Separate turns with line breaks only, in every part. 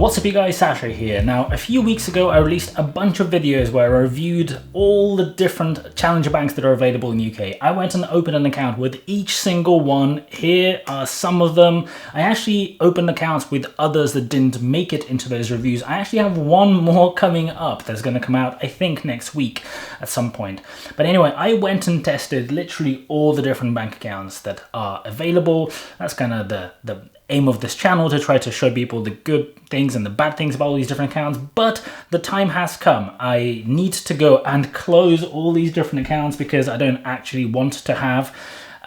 What's up you guys, Sasha here. Now, a few weeks ago I released a bunch of videos where I reviewed all the different challenger banks that are available in the UK. I went and opened an account with each single one. Here are some of them. I actually opened accounts with others that didn't make it into those reviews. I actually have one more coming up that's going to come out, I think, next week at some point. But anyway, I went and tested literally all the different bank accounts that are available. That's kind of the aim of this channel, to try to show people the good things and the bad things about all these different accounts. But the time has come. I need to go and close all these different accounts because I don't actually want to have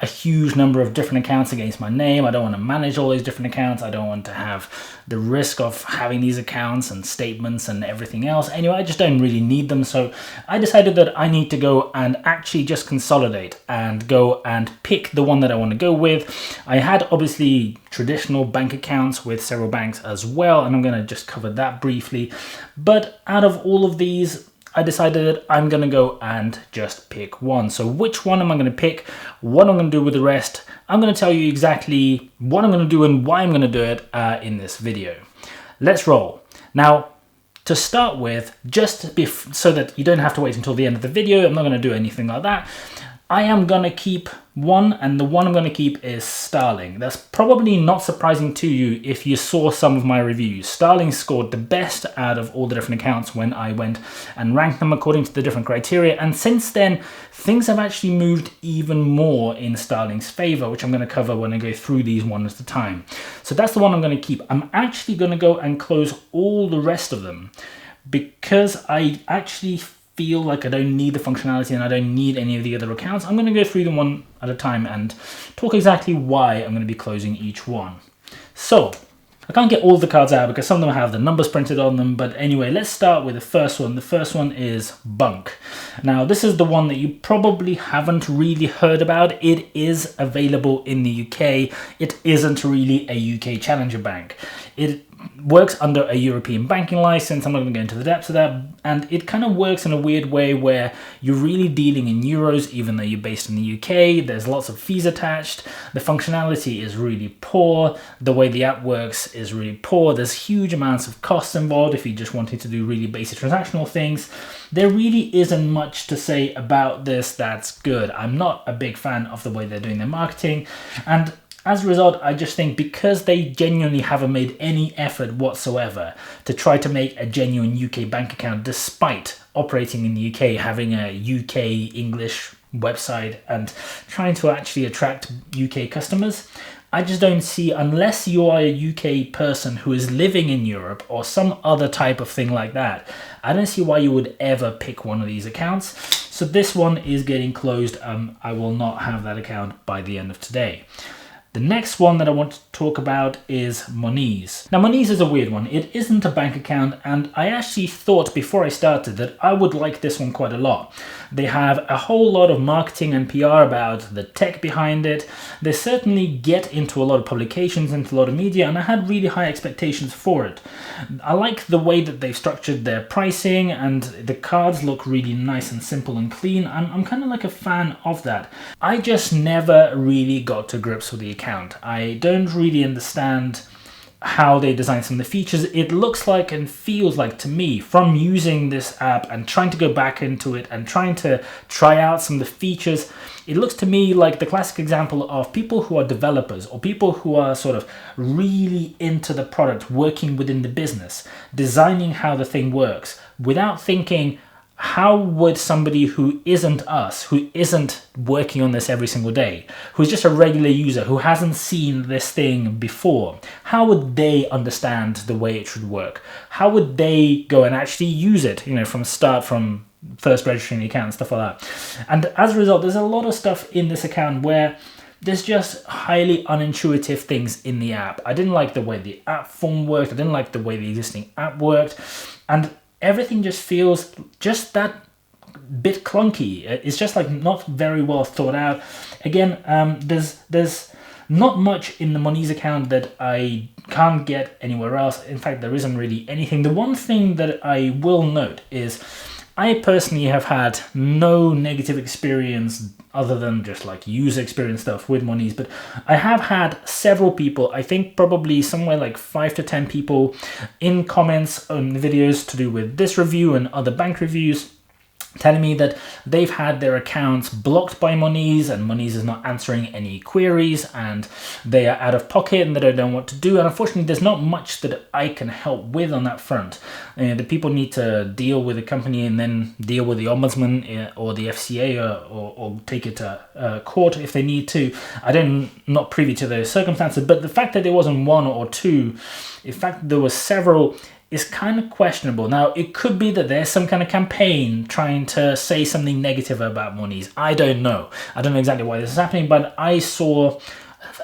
a huge number of different accounts against my name. I don't want to manage all these different accounts. I don't want to have the risk of having these accounts and statements and everything else. Anyway, I just don't really need them. So I decided that I need to go and actually just consolidate and go and pick the one that I want to go with. I had obviously traditional bank accounts with several banks as well, and I'm going to just cover that briefly. But out of all of these, I decided that I'm going to go and just pick one. So which one am I going to pick? What I'm going to do with the rest? I'm going to tell you exactly what I'm going to do and why I'm going to do it in this video. Let's roll. Now, to start with, just so that you don't have to wait until the end of the video, I'm not going to do anything like that. I am going to keep one, and the one I'm going to keep is Starling. That's probably not surprising to you if you saw some of my reviews. Starling scored the best out of all the different accounts when I went and ranked them according to the different criteria, and since then things have actually moved even more in Starling's favor, which I'm going to cover when I go through these one at a time. So that's the one I'm going to keep. I'm actually going to go and close all the rest of them because I actually feel like I don't need the functionality and I don't need any of the other accounts. I'm going to go through them one at a time and talk exactly why I'm going to be closing each one. So I can't get all the cards out because some of them have the numbers printed on them, but anyway, let's start with the first one. The first one is Bunk. Now, this is the one that you probably haven't really heard about. It is available in the UK. It isn't really a UK challenger bank. It works under a European banking license. I'm not going to go into the depths of that, and it kind of works in a weird way where you're really dealing in euros even though you're based in the UK. There's lots of fees attached. The functionality is really poor. The way the app works is really poor. There's huge amounts of costs involved if you just wanted to do really basic transactional things. There really isn't much to say about this that's good. I'm not a big fan of the way they're doing their marketing, and as a result, I just think because they genuinely haven't made any effort whatsoever to try to make a genuine UK bank account, despite operating in the UK, having a UK English website and trying to actually attract UK customers, I just don't see, unless you are a UK person who is living in Europe or some other type of thing like that, I don't see why you would ever pick one of these accounts. So this one is getting closed. I will not have that account by the end of today. The next one that I want to talk about is Monese. Now, Monese is a weird one. It isn't a bank account, and I actually thought before I started that I would like this one quite a lot. They have a whole lot of marketing and PR about the tech behind it. They certainly get into a lot of publications, into a lot of media, and I had really high expectations for it. I like the way that they've structured their pricing, and the cards look really nice and simple and clean. I'm kind of like a fan of that. I just never really got to grips with the account. I don't really understand how they design some of the features. It looks like and feels like to me, from using this app and trying to go back into it and trying to try out some of the features, it looks to me like the classic example of people who are developers or people who are sort of really into the product, working within the business, designing how the thing works without thinking, how would somebody who isn't us, who isn't working on this every single day, who's just a regular user, who hasn't seen this thing before, how would they understand the way it should work? How would they go and actually use it, from start, from first registering the account and stuff like that? And as a result, there's a lot of stuff in this account where there's just highly unintuitive things in the app. I didn't like the way the app form worked. I didn't like the way the existing app worked. And everything just feels just that bit clunky. It's just like not very well thought out. Again, there's not much in the Monese account that I can't get anywhere else. In fact, there isn't really anything. The one thing that I will note is I personally have had no negative experience other than just like user experience stuff with Monese, but I have had several people, I think probably somewhere like 5 to 10 people in comments on the videos to do with this review and other bank reviews, telling me that they've had their accounts blocked by Monese and Monese is not answering any queries and they are out of pocket and they don't know what to do. And unfortunately, there's not much that I can help with on that front. The people need to deal with the company and then deal with the ombudsman or the FCA or take it to court if they need to. Not privy to those circumstances, but the fact that there wasn't one or two, in fact there was several, is kind of questionable. Now, it could be that there's some kind of campaign trying to say something negative about Monese. I don't know. I don't know exactly why this is happening, but I saw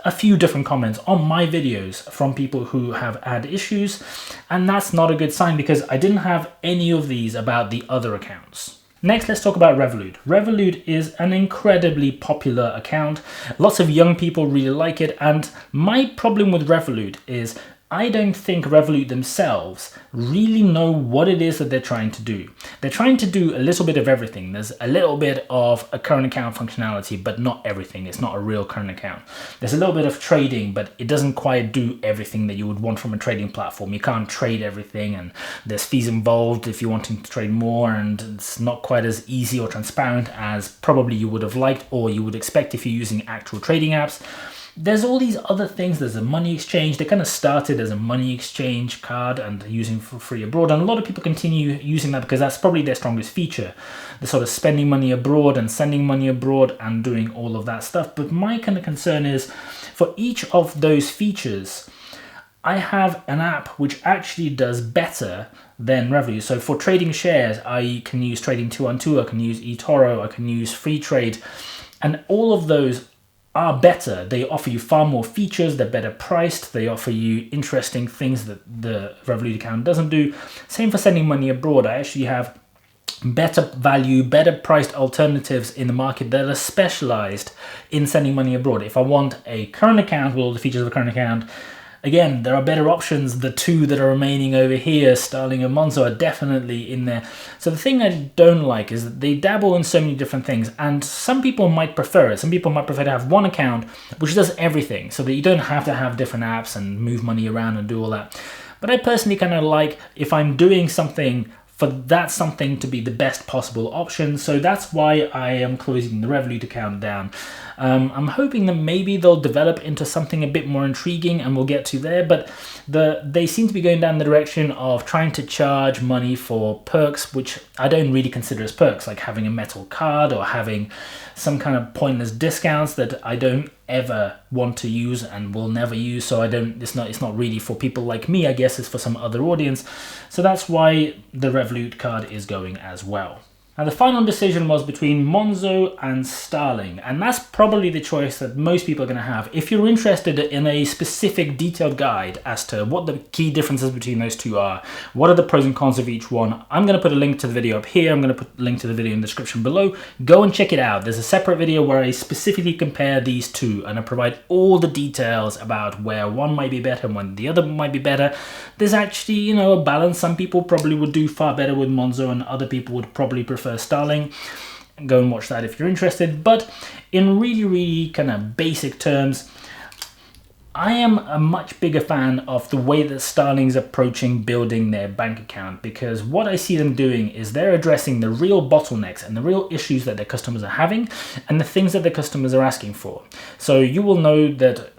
a few different comments on my videos from people who have had issues, and that's not a good sign because I didn't have any of these about the other accounts. Next, let's talk about Revolut. Revolut is an incredibly popular account. Lots of young people really like it, and my problem with Revolut is I don't think Revolut themselves really know what it is that they're trying to do. They're trying to do a little bit of everything. There's a little bit of a current account functionality, but not everything. It's not a real current account. There's a little bit of trading, but it doesn't quite do everything that you would want from a trading platform. You can't trade everything, and there's fees involved if you're wanting to trade more, and it's not quite as easy or transparent as probably you would have liked or you would expect if you're using actual trading apps. There's all these other things. There's a money exchange. They kind of started as a money exchange card and using for free abroad. And a lot of people continue using that because that's probably their strongest feature. The sort of spending money abroad and sending money abroad and doing all of that stuff. But my kind of concern is for each of those features, I have an app which actually does better than Revolut. So for trading shares, I can use Trading 212, I can use eToro, I can use Free Trade, and all of those are better. They offer you far more features, they're better priced, they offer you interesting things that the Revolut account doesn't do. Same for sending money abroad. I actually have better value, better priced alternatives in the market that are specialized in sending money abroad. If I want a current account with all the features of a current account, again, there are better options. The two that are remaining over here, Starling and Monzo, are definitely in there. So the thing I don't like is that they dabble in so many different things, and some people might prefer it. Some people might prefer to have one account which does everything so that you don't have to have different apps and move money around and do all that. But I personally kind of like, if I'm doing something, for that something to be the best possible option. So that's why I am closing the Revolut account down. I'm hoping that maybe they'll develop into something a bit more intriguing, and we'll get to there, but they seem to be going down the direction of trying to charge money for perks, which I don't really consider as perks, like having a metal card or having some kind of pointless discounts that I don't ever want to use and will never use. So it's not really for people like me. I guess it's for some other audience. So that's why the Revolut card is going as well. Now, the final decision was between Monzo and Starling, and that's probably the choice that most people are going to have. If you're interested in a specific detailed guide as to what the key differences between those two are, what are the pros and cons of each one, I'm going to put a link to the video up here. I'm going to put a link to the video in the description below. Go and check it out. There's a separate video where I specifically compare these two, and I provide all the details about where one might be better and when the other might be better. There's actually, a balance. Some people probably would do far better with Monzo, and other people would probably prefer Starling. Go and watch that if you're interested. But in really kind of basic terms, I am a much bigger fan of the way that Starling's approaching building their bank account, because what I see them doing is they're addressing the real bottlenecks and the real issues that their customers are having and the things that their customers are asking for. So you will know that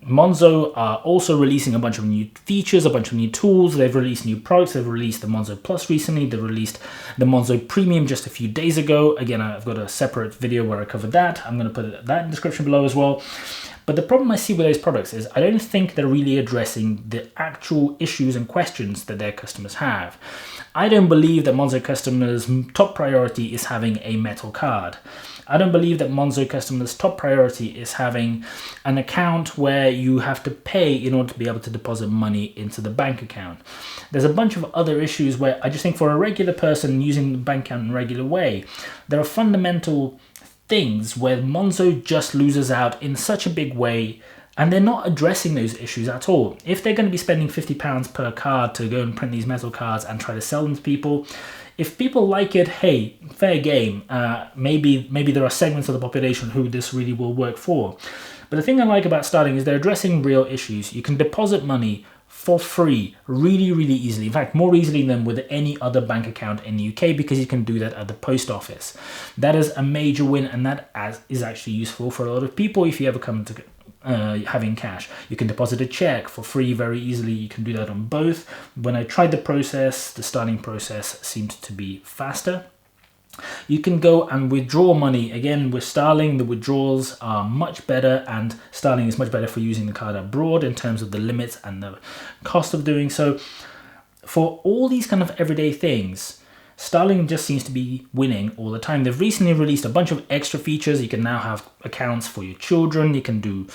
Monzo are also releasing a bunch of new features, a bunch of new tools. They've released new products. They've released the Monzo Plus recently. They released the Monzo Premium just a few days ago. Again, I've got a separate video where I covered that. I'm going to put that in the description below as well. But the problem I see with those products is I don't think they're really addressing the actual issues and questions that their customers have. I don't believe that Monzo customers' top priority is having a metal card. I don't believe that Monzo customers' top priority is having an account where you have to pay in order to be able to deposit money into the bank account. There's a bunch of other issues where I just think for a regular person using the bank account in a regular way, there are fundamental things where Monzo just loses out in such a big way And they're not addressing those issues at all. If they're going to be spending £50 per card to go and print these metal cards and try to sell them to people, if people like it, hey, fair game. Maybe there are segments of the population who this really will work for. But the thing I like about Starling is they're addressing real issues. You can deposit money for free really, really easily. In fact, more easily than with any other bank account in the UK, because you can do that at the post office. That is a major win, and that is actually useful for a lot of people if you ever come to having cash. You can deposit a check for free very easily. You can do that on both. When I tried the process, the Starling process seemed to be faster. You can go and withdraw money. Again, with Starling, the withdrawals are much better, and Starling is much better for using the card abroad in terms of the limits and the cost of doing so. For all these kind of everyday things, Starling just seems to be winning all the time. They've recently released a bunch of extra features. You can now have accounts for your children. You can do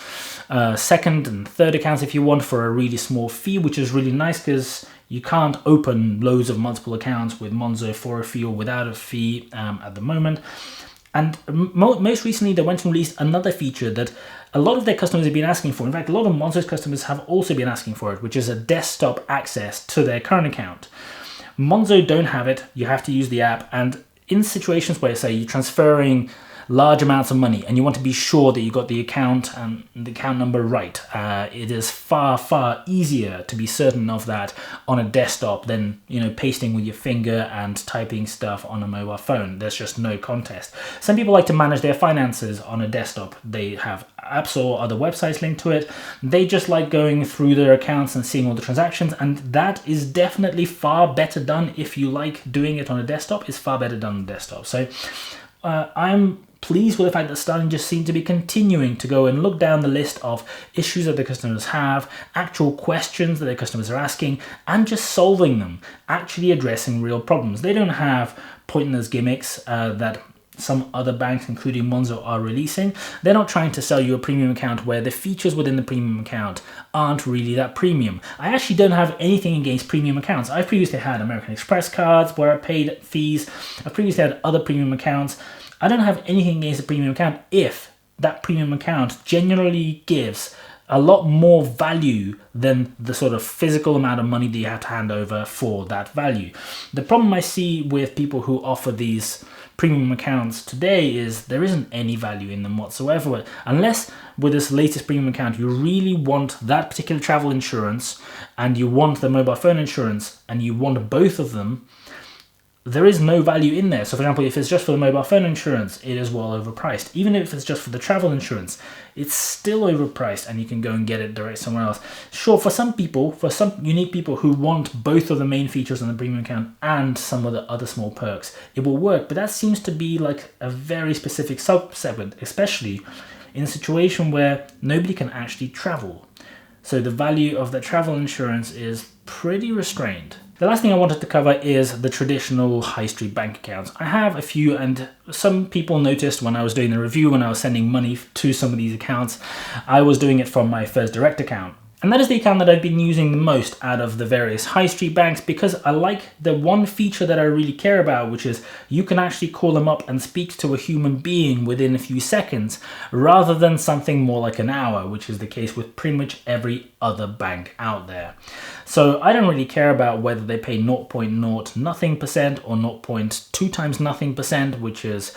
second and third accounts if you want for a really small fee, which is really nice because you can't open loads of multiple accounts with Monzo for a fee or without a fee at the moment. And most recently, they went and released another feature that a lot of their customers have been asking for. In fact, a lot of Monzo's customers have also been asking for it, which is a desktop access to their current account. Monzo don't have it. You have to use the app. And in situations where, say, you're transferring large amounts of money and you want to be sure that you got the account and the account number right, it is far, far easier to be certain of that on a desktop than, pasting with your finger and typing stuff on a mobile phone. There's just no contest. Some people like to manage their finances on a desktop. They have apps or other websites linked to it. They just like going through their accounts and seeing all the transactions, and that is definitely far better done. If you like doing it on a desktop, it's far better done on a desktop. So I'm pleased with the fact that Starling just seem to be continuing to go and look down the list of issues that the customers have, actual questions that their customers are asking, and just solving them, actually addressing real problems. They don't have pointless gimmicks that some other banks, including Monzo, are releasing. They're not trying to sell you a premium account where the features within the premium account aren't really that premium. I actually don't have anything against premium accounts. I've previously had American Express cards where I paid fees. I've previously had other premium accounts. I don't have anything against a premium account if that premium account genuinely gives a lot more value than the sort of physical amount of money that you have to hand over for that value. The problem I see with people who offer these premium accounts today is there isn't any value in them whatsoever. Unless with this latest premium account you really want that particular travel insurance and you want the mobile phone insurance and you want both of them, there is no value in there. So for example, if it's just for the mobile phone insurance, it is well overpriced. Even if it's just for the travel insurance, it's still overpriced and you can go and get it direct somewhere else. Sure, for some people, for some unique people who want both of the main features on the premium account and some of the other small perks, it will work. But that seems to be like a very specific sub-segment, especially in a situation where nobody can actually travel. So the value of the travel insurance is pretty restrained. The last thing I wanted to cover is the traditional high street bank accounts. I have a few, and some people noticed when I was doing the review, when I was sending money to some of these accounts, I was doing it from my First Direct account. And that is the account that I've been using the most out of the various high street banks, because I like the one feature that I really care about, which is you can actually call them up and speak to a human being within a few seconds, rather than something more like an hour, which is the case with pretty much every other bank out there. So I don't really care about whether they pay 0.0 nothing% or 0.2 times nothing%, which is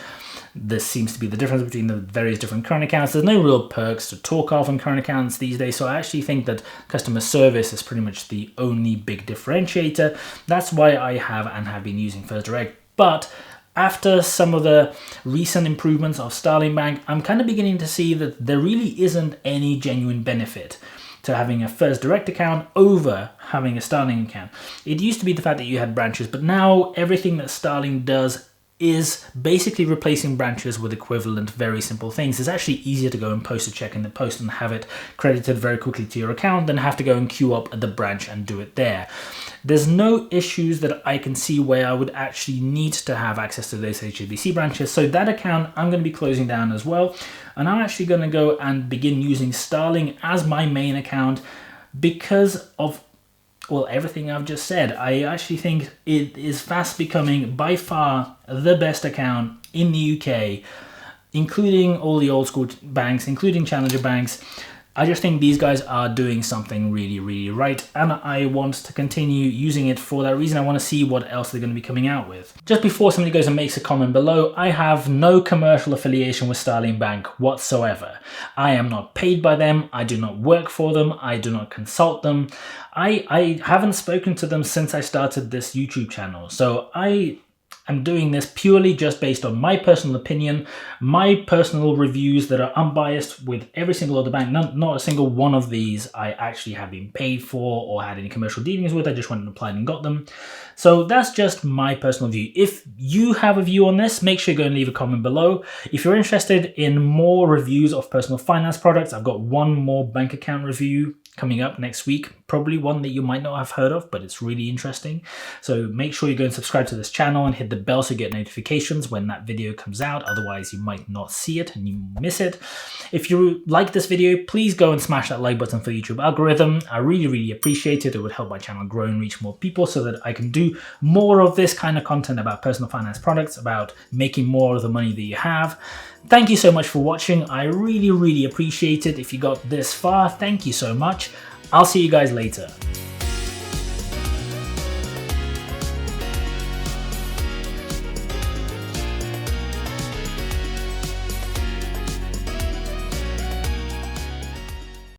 this seems to be the difference between the various different current accounts. There's no real perks to talk of in current accounts these days, so I actually think that customer service is pretty much the only big differentiator. That's why I have been using First Direct. But after some of the recent improvements of Starling Bank, I'm kind of beginning to see that there really isn't any genuine benefit to having a First Direct account over having a Starling account. It used to be the fact that you had branches, but now everything that Starling does is basically replacing branches with equivalent very simple things. It's actually easier to go and post a check in the post and have it credited very quickly to your account than have to go and queue up at the branch and do it there. There's no issues that I can see where I would actually need to have access to those HSBC branches. So that account I'm going to be closing down as well. And I'm actually going to go and begin using Starling as my main account because of everything I've just said. I actually think it is fast becoming by far the best account in the UK, including all the old school banks, including challenger banks. I just think these guys are doing something really, really right, and I want to continue using it for that reason. I want to see what else they're going to be coming out with. Just before somebody goes and makes a comment below, I have no commercial affiliation with Starling Bank whatsoever. I am not paid by them, I do not work for them, I do not consult them. I haven't spoken to them since I started this YouTube channel, so I'm doing this purely just based on my personal opinion, my personal reviews that are unbiased with every single other bank. Not a single one of these I actually have been paid for or had any commercial dealings with. I just went and applied and got them. So that's just my personal view. If you have a view on this, make sure you go and leave a comment below. If you're interested in more reviews of personal finance products, I've got one more bank account review coming up next week, probably one that you might not have heard of, but it's really interesting. So make sure you go and subscribe to this channel and hit the bell so you get notifications when that video comes out. Otherwise you might not see it and you miss it. If you like this video, please go and smash that like button for YouTube algorithm. I really, really appreciate it. It would help my channel grow and reach more people so that I can do more of this kind of content about personal finance products, about making more of the money that you have. Thank you so much for watching. I really, really appreciate it. If you got this far, thank you so much. I'll see you guys later.